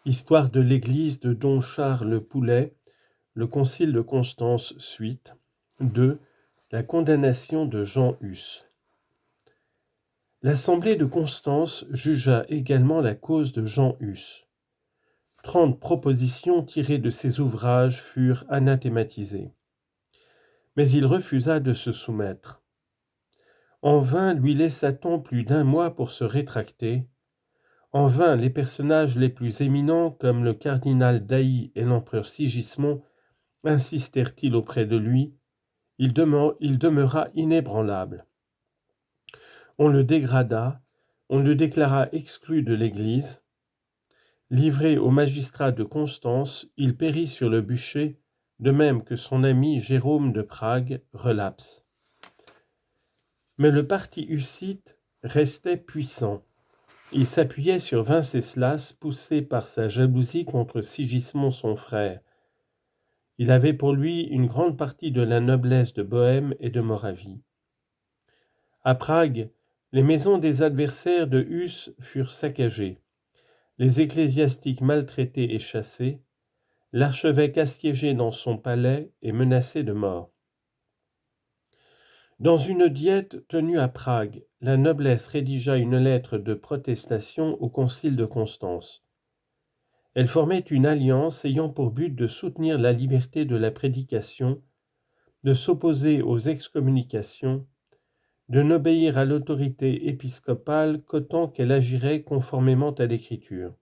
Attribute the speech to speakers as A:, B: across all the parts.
A: Histoire de l'Église de Don Charles Poulet, le Concile de Constance, suite. 2. La condamnation de Jean Hus. L'Assemblée de Constance jugea également la cause de Jean Hus. 30 propositions tirées de ses ouvrages furent anathématisées. Mais il refusa de se soumettre. En vain lui laissa-t-on plus d'un mois pour se rétracter. En vain les personnages les plus éminents, comme le cardinal d'Ailly et l'empereur Sigismond, insistèrent-ils auprès de lui. Il demeura inébranlable. On le dégrada, on le déclara exclu de l'Église. Livré au magistrat de Constance, il périt sur le bûcher, de même que son ami Jérôme de Prague, relapse. Mais le parti hussite restait puissant. Il s'appuyait sur Venceslas, poussé par sa jalousie contre Sigismond son frère. Il avait pour lui une grande partie de la noblesse de Bohême et de Moravie. À Prague, les maisons des adversaires de Hus furent saccagées, les ecclésiastiques maltraités et chassés, l'archevêque assiégé dans son palais et menacé de mort. Dans une diète tenue à Prague, la noblesse rédigea une lettre de protestation au concile de Constance. Elle formait une alliance ayant pour but de soutenir la liberté de la prédication, de s'opposer aux excommunications, de n'obéir à l'autorité épiscopale qu'autant qu'elle agirait conformément à l'Écriture.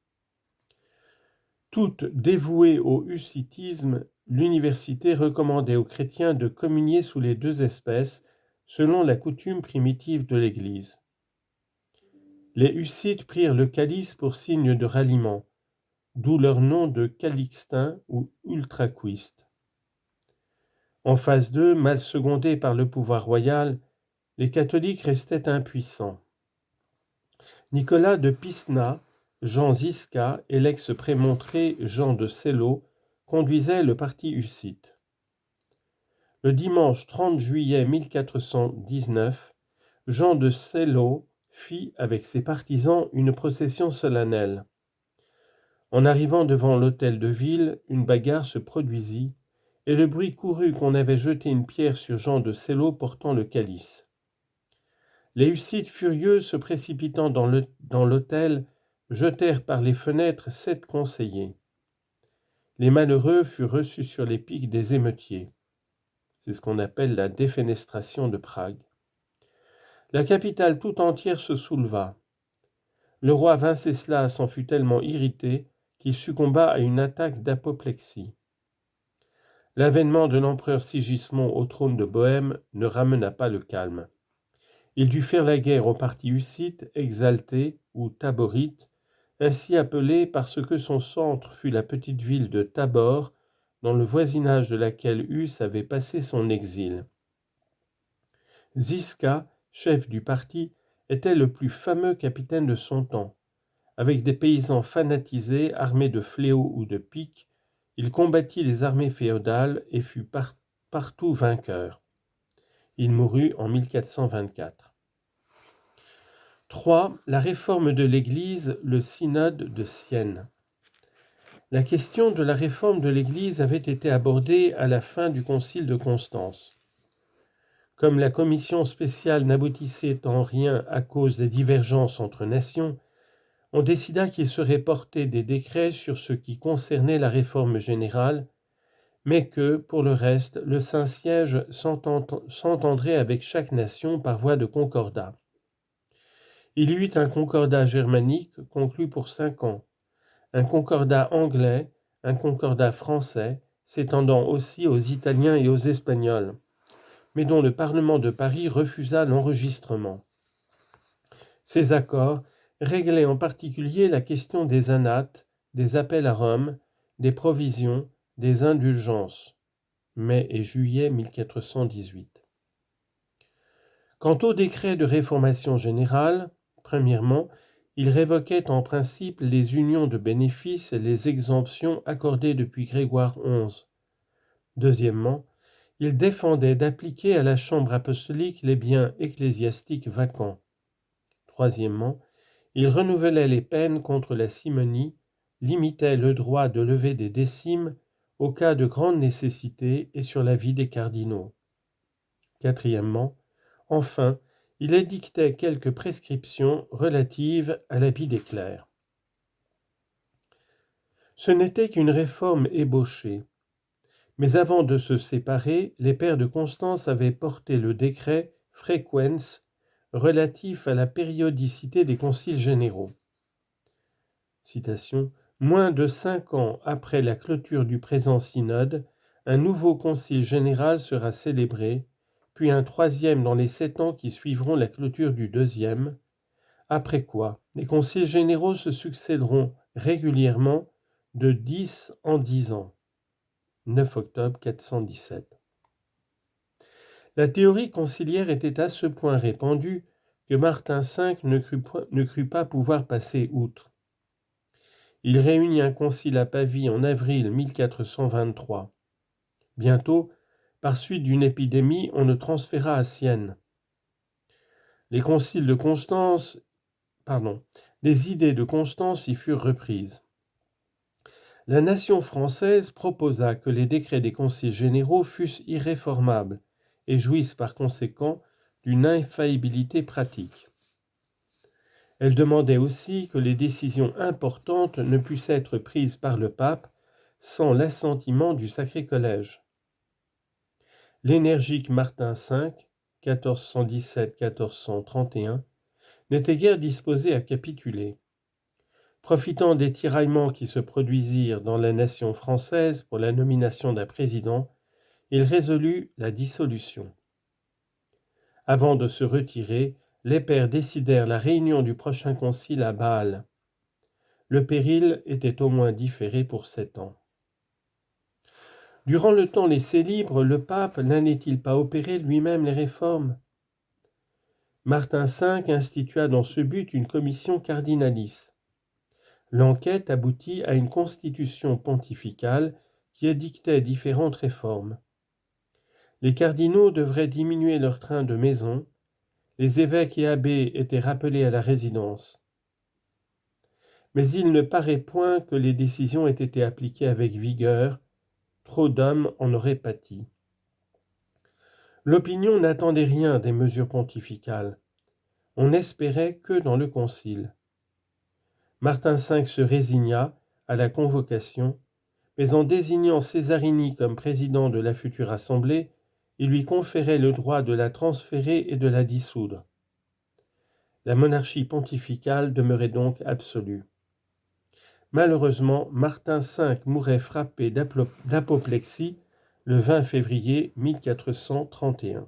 A: Toute dévouée au hussitisme, l'université recommandait aux chrétiens de communier sous les deux espèces, selon la coutume primitive de l'Église. Les hussites prirent le calice pour signe de ralliement, d'où leur nom de calixtins ou ultraquistes. En phase 2, mal secondés par le pouvoir royal, les catholiques restaient impuissants. Nicolas de Pisna, Jean Ziska et l'ex-prémontré Jean de Sello conduisaient le parti hussite. Le dimanche 30 juillet 1419, Jean de Sello fit avec ses partisans une procession solennelle. En arrivant devant l'hôtel de ville, une bagarre se produisit, et le bruit courut qu'on avait jeté une pierre sur Jean de Sello portant le calice. Les hussites furieux, se précipitant dans l'hôtel, jetèrent par les fenêtres 7 conseillers. Les malheureux furent reçus sur les piques des émeutiers. C'est ce qu'on appelle la défenestration de Prague. La capitale tout entière se souleva. Le roi Venceslas en fut tellement irrité qu'il succomba à une attaque d'apoplexie. L'avènement de l'empereur Sigismond au trône de Bohême ne ramena pas le calme. Il dut faire la guerre au parti hussite, exalté ou taborite, ainsi appelé parce que son centre fut la petite ville de Tabor, dans le voisinage de laquelle Hus avait passé son exil. Ziska, chef du parti, était le plus fameux capitaine de son temps. Avec des paysans fanatisés, armés de fléaux ou de piques, il combattit les armées féodales et fut partout vainqueur. Il mourut en 1424. 3. La réforme de l'Église, le synode de Sienne. La question de la réforme de l'Église avait été abordée à la fin du concile de Constance. Comme la commission spéciale n'aboutissait en rien à cause des divergences entre nations, on décida qu'il serait porté des décrets sur ce qui concernait la réforme générale, mais que, pour le reste, le Saint-Siège s'entendrait avec chaque nation par voie de concordat. Il y eut un concordat germanique conclu pour 5 ans, un concordat anglais, un concordat français, s'étendant aussi aux Italiens et aux Espagnols, mais dont le Parlement de Paris refusa l'enregistrement. Ces accords réglaient en particulier la question des anates, des appels à Rome, des provisions, des indulgences. Mai et juillet 1418. Quant au décret de réformation générale, premièrement, il révoquait en principe les unions de bénéfices et les exemptions accordées depuis Grégoire XI. Deuxièmement, il défendait d'appliquer à la chambre apostolique les biens ecclésiastiques vacants. Troisièmement, il renouvelait les peines contre la simonie, limitait le droit de lever des décimes au cas de grande nécessité et sur l'avis des cardinaux. Quatrièmement, enfin, il édictait quelques prescriptions relatives à l'habit des clercs. Ce n'était qu'une réforme ébauchée, mais avant de se séparer, les pairs de Constance avaient porté le décret Frequens relatif à la périodicité des conciles généraux. Citation, moins de 5 ans après la clôture du présent synode, un nouveau concile général sera célébré, puis un troisième dans les 7 ans qui suivront la clôture du deuxième, après quoi les conciles généraux se succéderont régulièrement de 10 en 10 ans. 9 octobre 417. La théorie conciliaire était à ce point répandue que Martin V ne crut pas pouvoir passer outre. Il réunit un concile à Pavie en avril 1423. Bientôt, par suite d'une épidémie, on le transféra à Sienne. Les idées de Constance y furent reprises. La nation française proposa que les décrets des conciles généraux fussent irréformables et jouissent par conséquent d'une infaillibilité pratique. Elle demandait aussi que les décisions importantes ne puissent être prises par le pape sans l'assentiment du Sacré Collège. L'énergique Martin V, 1417-1431, n'était guère disposé à capituler. Profitant des tiraillements qui se produisirent dans la nation française pour la nomination d'un président, il résolut la dissolution. Avant de se retirer, les pairs décidèrent la réunion du prochain concile à Bâle. Le péril était au moins différé pour 7 ans. Durant le temps laissé libre, le pape n'allait-il pas opérer lui-même les réformes ? Martin V institua dans ce but une commission cardinalice. L'enquête aboutit à une constitution pontificale qui édictait différentes réformes. Les cardinaux devraient diminuer leur train de maison, les évêques et abbés étaient rappelés à la résidence. Mais il ne paraît point que les décisions aient été appliquées avec vigueur, trop d'hommes en auraient pâti. L'opinion n'attendait rien des mesures pontificales. On n'espérait que dans le concile. Martin V se résigna à la convocation, mais en désignant Césarini comme président de la future assemblée, il lui conférait le droit de la transférer et de la dissoudre. La monarchie pontificale demeurait donc absolue. Malheureusement, Martin V mourait frappé d'apoplexie le 20 février 1431.